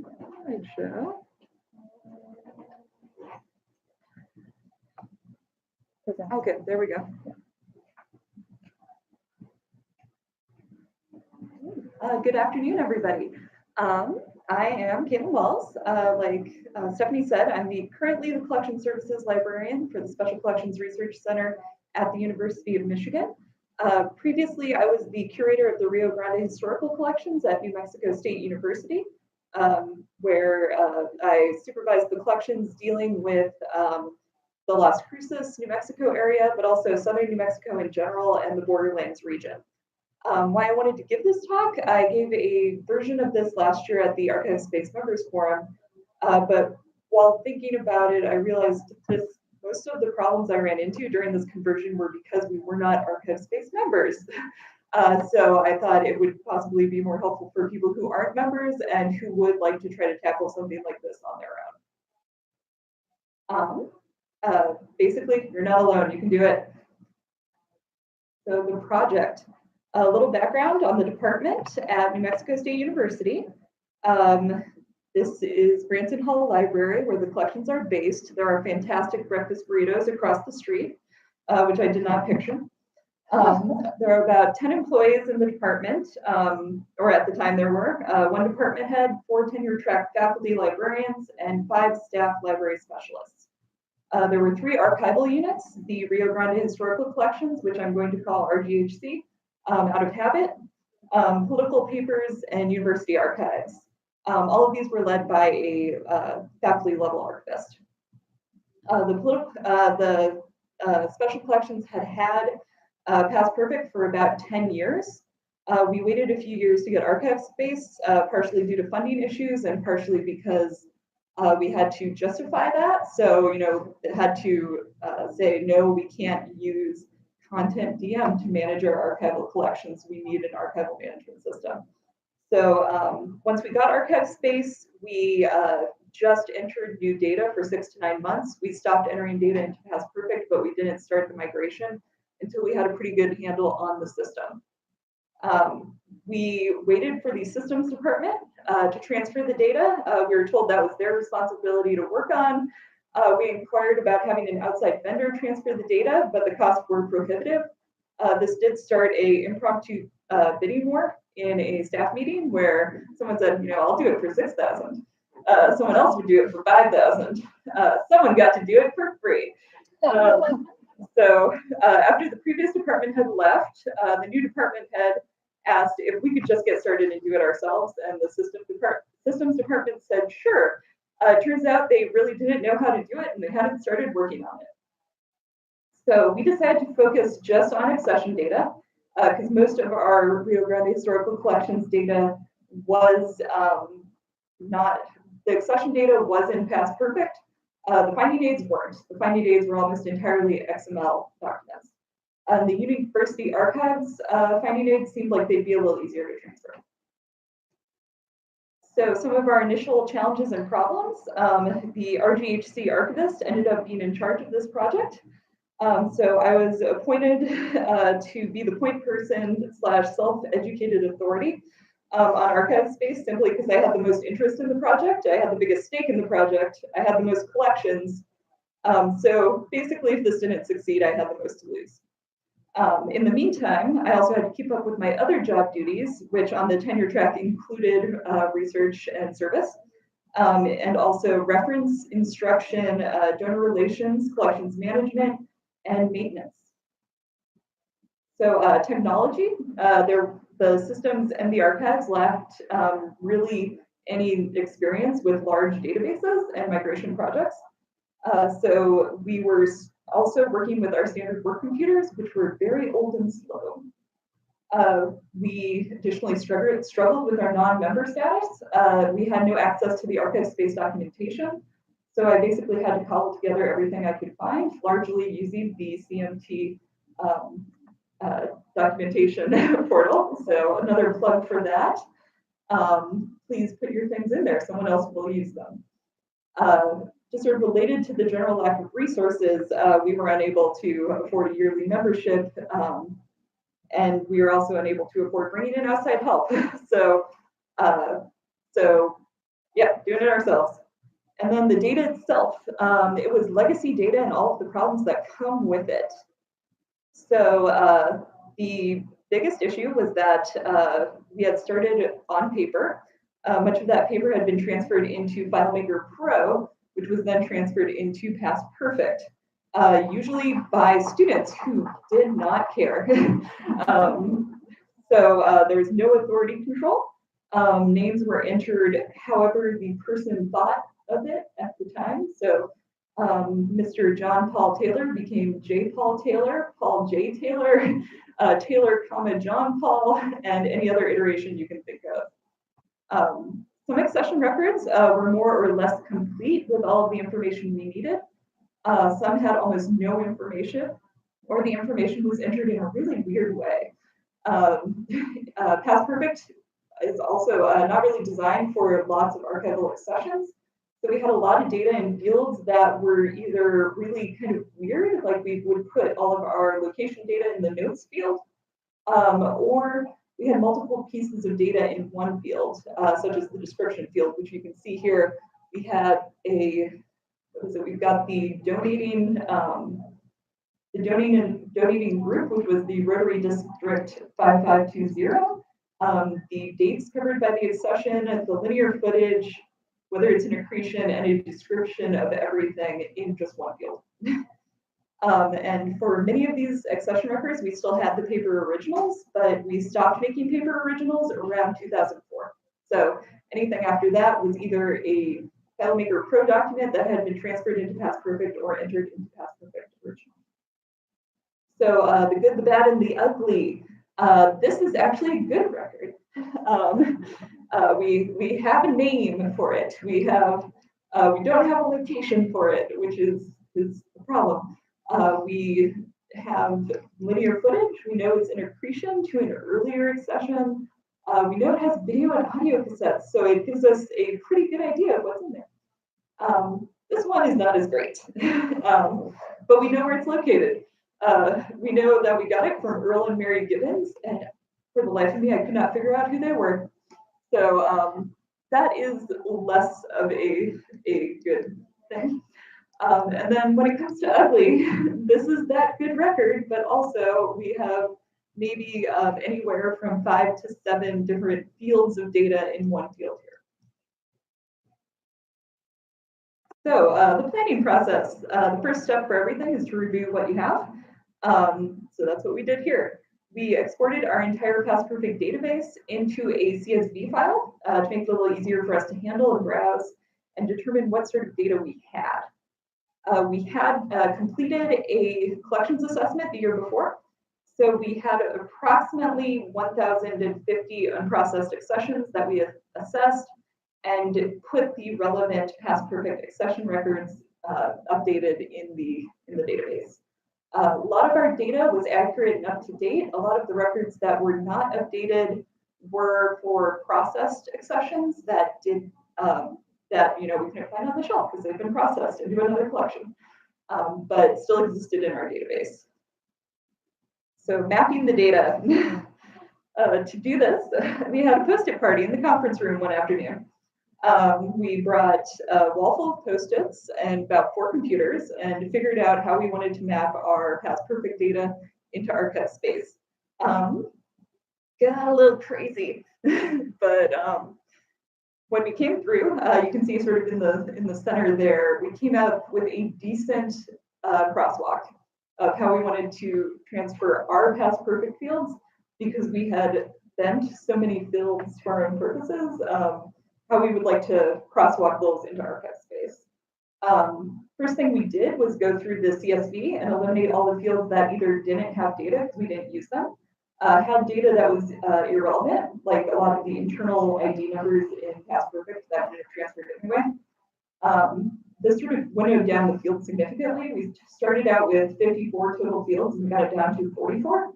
slideshow. Okay, there we go. Good afternoon, everybody. I am Caitlin Wells. Like Stephanie said, I'm currently the Collection Services Librarian for the Special Collections Research Center at the University of Michigan. Previously, I was the curator of the Rio Grande Historical Collections at New Mexico State University, where I supervised the collections dealing with the Las Cruces, New Mexico area, but also southern New Mexico in general and the Borderlands region. Why I wanted to give this talk, I gave a version of this last year at the Archive Space Members Forum, but while thinking about it, I realized most of the problems I ran into during this conversion were because we were not Archive Space members. So I thought it would possibly be more helpful for people who aren't members and who would like to try to tackle something like this on their own. Basically, you're not alone, you can do it. So the project, a little background on the department at New Mexico State University. This is Branson Hall Library, where the collections are based. There are fantastic breakfast burritos across the street, which I did not picture. There are about 10 employees in the department, or at the time there were. 1 department head, 4 tenure-track faculty librarians, and 5 staff library specialists. There were 3 archival units, the Rio Grande Historical Collections, which I'm going to call RGHC, out of habit, political papers, and university archives. All of these were led by a faculty level archivist. The special collections had Past Perfect for about 10 years. We waited a few years to get archive space, partially due to funding issues and partially because we had to justify that. So, it had to say, no, we can't use Content DM to manage our archival collections. We need an archival management system. So once we got archive space, we just entered new data for 6 to 9 months. We stopped entering data into Past Perfect, but we didn't start the migration until we had a pretty good handle on the system. We waited for the systems department to transfer the data. We were told that was their responsibility to work on. We inquired about having an outside vendor transfer the data, but the costs were prohibitive. This did start an impromptu bidding war in a staff meeting where someone said, I'll do it for 6,000. Someone else would do it for 5,000. Someone got to do it for free. So after the previous department had left, the new department head asked if we could just get started and do it ourselves, and the systems department said, sure. Turns out they really didn't know how to do it, and they hadn't started working on it. So we decided to focus just on accession data, because most of our Rio Grande Historical Collections data was the accession data was in past perfect. The finding aids weren't. The finding aids were almost entirely XML documents. The university archives finding aids seemed like they'd be a little easier to transfer. So some of our initial challenges and problems, the RGHC archivist ended up being in charge of this project. So I was appointed to be the point person / self-educated authority on archive space simply because I had the most interest in the project. I had the biggest stake in the project. I had the most collections. So basically, if this didn't succeed, I had the most to lose. In the meantime, I also had to keep up with my other job duties, which on the tenure track included research and service, and also reference, instruction, donor relations, collections management, and maintenance. So technology, the systems and the archives lacked really any experience with large databases and migration projects. So we were also working with our standard work computers, which were very old and slow. We additionally struggled with our non-member status. We had no access to the archive space documentation. So I basically had to cobble together everything I could find, largely using the CMT documentation portal. So another plug for that. Please put your things in there. Someone else will use them. Just sort of related to the general lack of resources, we were unable to afford a yearly membership, and we were also unable to afford bringing in outside help. So yeah, doing it ourselves. And then the data itself, it was legacy data and all of the problems that come with it. So the biggest issue was that we had started on paper. Much of that paper had been transferred into FileMaker Pro, which was then transferred into Past Perfect, usually by students who did not care. So there was no authority control. Names were entered however the person thought of it at the time. So Mr. John Paul Taylor became J. Paul Taylor, Paul J. Taylor, Taylor, John Paul, and any other iteration you can think of. Some accession records were more or less complete with all of the information we needed. Some had almost no information, or the information was entered in a really weird way. Past Perfect is also not really designed for lots of archival accessions. So we had a lot of data in fields that were either really kind of weird, like we would put all of our location data in the notes field, or we had multiple pieces of data in one field, such as the description field, which you can see here. We had we've got the donating group, which was the Rotary District 5520. The dates covered by the accession, the linear footage, whether it's an accretion, and a description of everything in just one field. And for many of these accession records, we still had the paper originals, but we stopped making paper originals around 2004. So anything after that was either a FileMaker Pro document that had been transferred into Past Perfect or entered into Past Perfect original. So the good, the bad, and the ugly. This is actually a good record. We have a name for it. We don't have a location for it, which is a problem. We have linear footage. We know it's an accretion to an earlier accession. We know it has video and audio cassettes, so it gives us a pretty good idea of what's in there. This one is not as great, but we know where it's located. We know that we got it from Earl and Mary Gibbons, and for the life of me, I could not figure out who they were. So that is less of a good thing. And then when it comes to ugly, this is that good record, but also we have maybe anywhere from 5 to 7 different fields of data in one field here. So the planning process, the first step for everything is to review what you have. So that's what we did here. We exported our entire Past Perfect database into a CSV file to make it a little easier for us to handle and browse and determine what sort of data we had. We had completed a collections assessment the year before. So we had approximately 1,050 unprocessed accessions that we assessed, and put the relevant past perfect accession records updated in the database. A lot of our data was accurate and up to date. A lot of the records that were not updated were for processed accessions that did that we couldn't find on the shelf because they've been processed into another collection, but still existed in our database. So mapping the data. To do this, we had a Post-it party in the conference room one afternoon. We brought a wall full of Post-its and about 4 computers and figured out how we wanted to map our past perfect data into archive space. Got a little crazy, but when we came through, you can see sort of in the center there, we came up with a decent crosswalk of how we wanted to transfer our past perfect fields, because we had bent so many fields for our own purposes, how we would like to crosswalk those into archive space. First thing we did was go through the CSV and eliminate all the fields that either didn't have data because we didn't use them, had data that was irrelevant, like a lot of the internal ID numbers in past perfect that would have transferred anyway. This sort of winnowed down the field significantly. We started out with 54 total fields and we got it down to 44.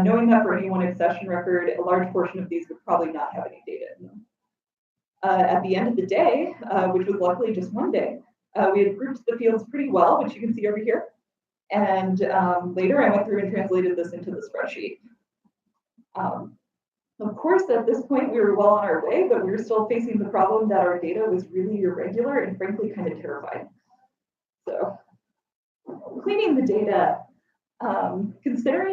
Knowing that for any one accession record, a large portion of these would probably not have any data in them. At the end of the day, which was luckily just one day, we had grouped the fields pretty well, which you can see over here. And later I went through and translated this into the spreadsheet. Of course, at this point, we were well on our way, but we were still facing the problem that our data was really irregular and frankly kind of terrifying. So cleaning the data, we considered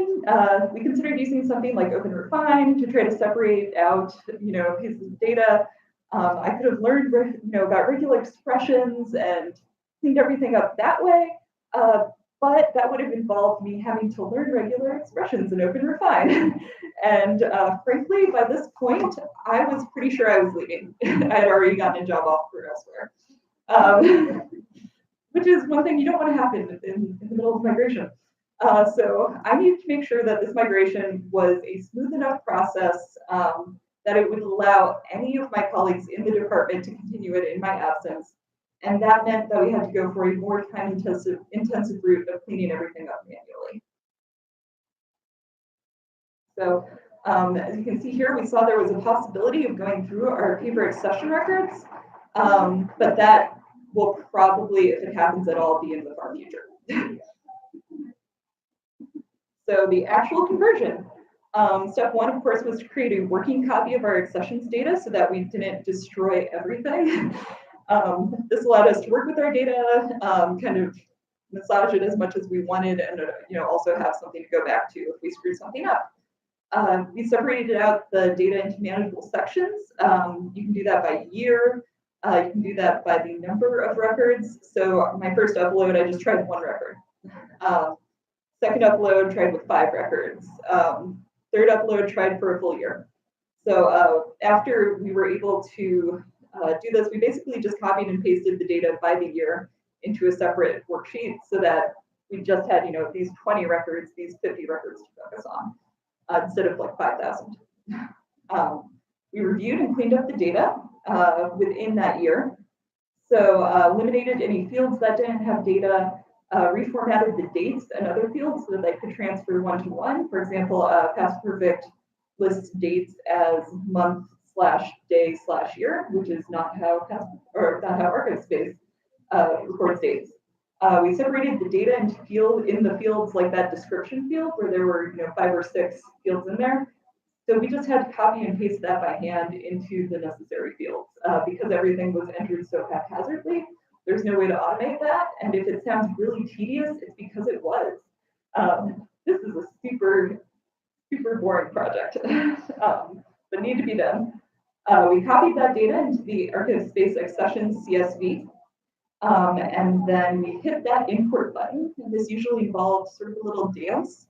using something like OpenRefine to try to separate out, pieces of data. I could have learned, about regular expressions and cleaned everything up that way. But that would have involved me having to learn regular expressions in OpenRefine. And frankly, by this point, I was pretty sure I was leaving. I had already gotten a job offer elsewhere, which is one thing you don't want to happen in the middle of migration. So I needed to make sure that this migration was a smooth enough process that it would allow any of my colleagues in the department to continue it in my absence. And that meant that we had to go for a more time-intensive route of cleaning everything up manually. So as you can see here, we saw there was a possibility of going through our paper accession records, but that will probably, if it happens at all, be in the far future. So the actual conversion. Step one, of course, was to create a working copy of our accessions data so that we didn't destroy everything. This allowed us to work with our data, kind of massage it as much as we wanted, and also have something to go back to if we screw something up. We separated out the data into manageable sections. You can do that by year. You can do that by the number of records. So my first upload, I just tried 1 record. Second upload, tried with 5 records. Third upload, tried for a full year. So after we were able to do this, we basically just copied and pasted the data by the year into a separate worksheet so that we just had, these 20 records, these 50 records to focus on, instead of like 5,000. We reviewed and cleaned up the data within that year. So eliminated any fields that didn't have data, reformatted the dates and other fields so that they could transfer one-to-one. For example, past perfect lists dates as month/day/year, which is not how archive space records dates. We separated the data in the fields like that description field where there were 5 or 6 fields in there. So we just had to copy and paste that by hand into the necessary fields because everything was entered so haphazardly. There's no way to automate that. And if it sounds really tedious, it's because it was. This is a super, super boring project, but need to be done. We copied that data into the archive space accession CSV. And then we hit that import button. And this usually involves sort of a little dance.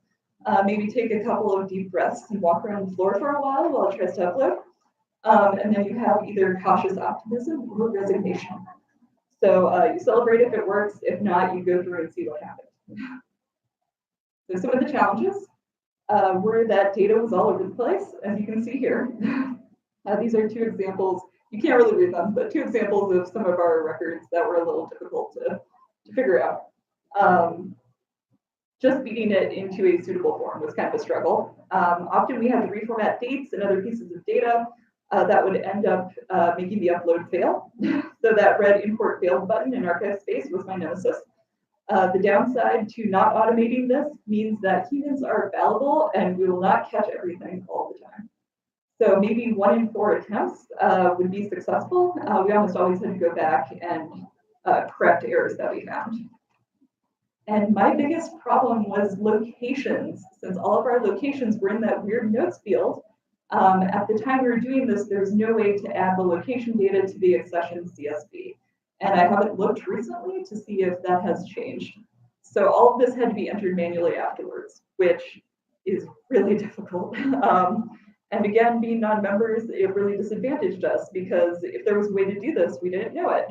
Maybe take a couple of deep breaths and walk around the floor for a while it tries to upload. And then you have either cautious optimism or resignation. So you celebrate if it works. If not, you go through and see what happens. So some of the challenges were that data was all over the place, as you can see here. These are 2 examples you can't really read them, but two examples of some of our records that were a little difficult to figure out. Just feeding it into a suitable form was kind of a struggle. Often we had to reformat dates and other pieces of data that would end up making the upload fail. So that red import failed button in archive space was my nemesis. The downside to not automating this means that humans are fallible and we will not catch everything all the time. So maybe 1 in 4 attempts would be successful. We almost always had to go back and correct errors that we found. And my biggest problem was locations. Since all of our locations were in that weird notes field, at the time we were doing this, there's no way to add the location data to the accession CSV. And I haven't looked recently to see if that has changed. So all of this had to be entered manually afterwards, which is really difficult. And again, being non-members, it really disadvantaged us because if there was a way to do this, we didn't know it.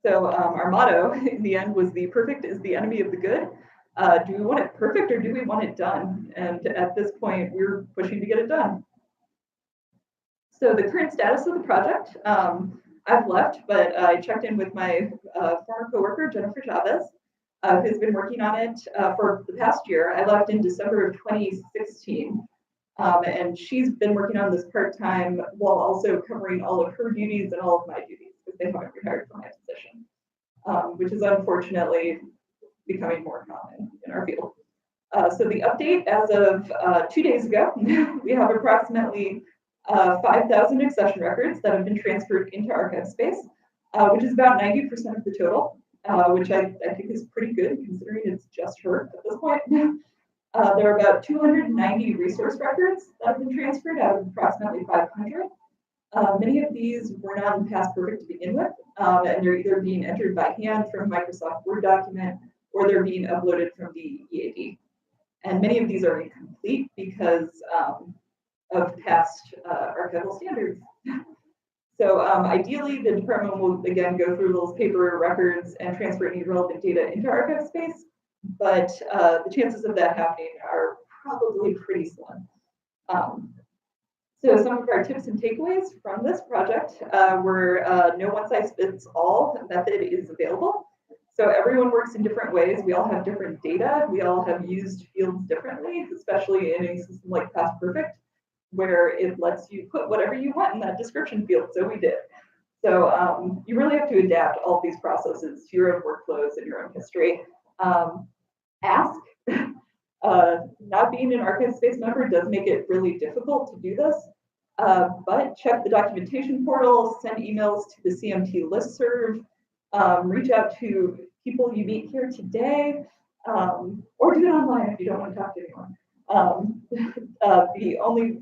So our motto in the end was the perfect is the enemy of the good. Do we want it perfect or do we want it done? And at this point, we're pushing to get it done. So the current status of the project, I've left, but I checked in with my former coworker, Jennifer Chavez, who's been working on it for the past year. I left in December of 2016. And she's been working on this part-time while also covering all of her duties and all of my duties because they haven't retired from my position, which is unfortunately becoming more common in our field. So the update as of 2 days ago, we have approximately 5,000 accession records that have been transferred into archive space, which is about 90% of the total, which I think is pretty good considering it's just her at this point. There are about 290 resource records that have been transferred out of approximately 500. Many of these were not in past perfect to begin with, and they're either being entered by hand from Microsoft Word document or they're being uploaded from the EAD. And many of these are incomplete because of past archival standards. So ideally, the department will again go through those paper records and transfer any relevant data into archive space, but the chances of that happening are probably pretty slim. So some of our tips and takeaways from this project were no one-size-fits-all method is available. So everyone works in different ways. We all have different data. We all have used fields differently, especially in a system like Past Perfect, where it lets you put whatever you want in that description field. So we did. So you really have to adapt all of these processes to your own workflows and your own history. Ask. Not being an archive space member does make it really difficult to do this, but check the documentation portal, send emails to the CMT listserv, reach out to people you meet here today, or do it online if you don't want to talk to anyone. The only,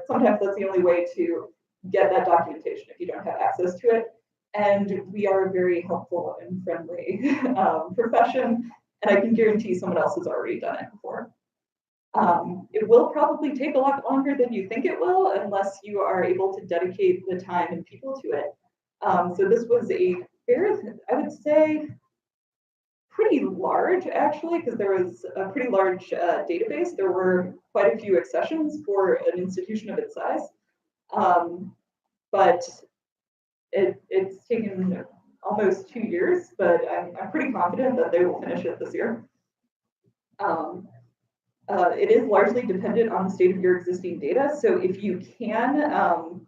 sometimes that's the only way to get that documentation if you don't have access to it. And we are a very helpful and friendly profession, and I can guarantee someone else has already done it before. It will probably take a lot longer than you think it will, unless you are able to dedicate the time and people to it. So this was a very, I would say, pretty large actually, because there was a pretty large database. There were quite a few accessions for an institution of its size, but it's taken almost 2 years, but I'm pretty confident that they will finish it this year. It is largely dependent on the state of your existing data. So if you can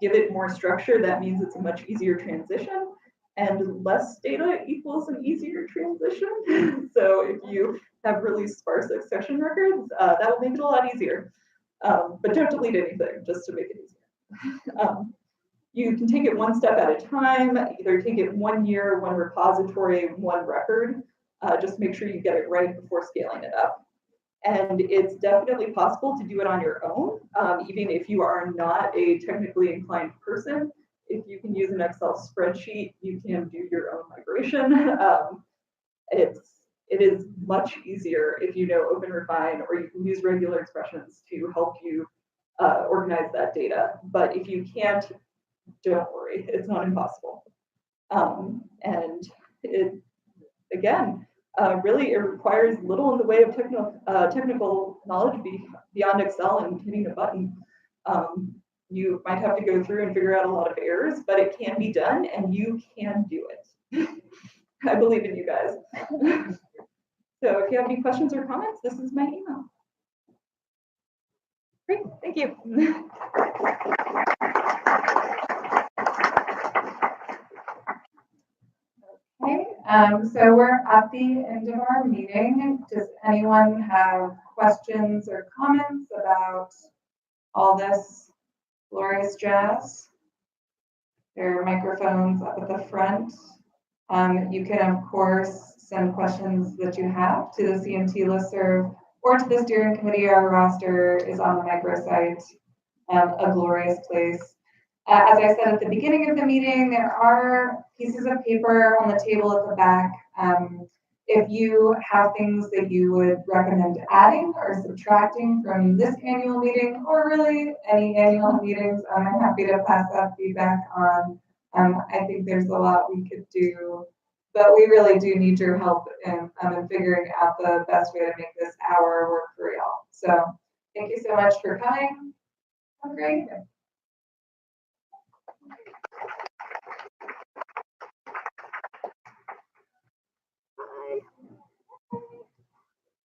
give it more structure, that means it's a much easier transition, and less data equals an easier transition. So if you have really sparse accession records, that will make it a lot easier. But don't delete anything, just to make it easier. You can take it one step at a time, either take it 1 year, one repository, one record. Just make sure you get it right before scaling it up. And it's definitely possible to do it on your own, even if you are not a technically inclined person. If you can use an Excel spreadsheet, you can do your own migration. It is much easier if you know OpenRefine, or you can use regular expressions to help you organize that data. But if you can't, don't worry, it's not impossible. And it, again, really it requires little in the way of technical knowledge beyond Excel and hitting a button. You might have to go through and figure out a lot of errors, but it can be done and you can do it. I believe in you guys. So if you have any questions or comments, this is my email. Great, thank you. Okay, so we're at the end of our meeting. Does anyone have questions or comments about all this glorious jazz? There are microphones up at the front. You can, of course, send questions that you have to the CMT listserv or to the steering committee. Our roster is on the microsite, a glorious place. As I said at the beginning of the meeting, there are pieces of paper on the table at the back. If you have things that you would recommend adding or subtracting from this annual meeting, or really any annual meetings, I'm happy to pass that feedback on. I think there's a lot we could do, but we really do need your help in figuring out the best way to make this hour work for y'all. So thank you so much for coming. Have a great day.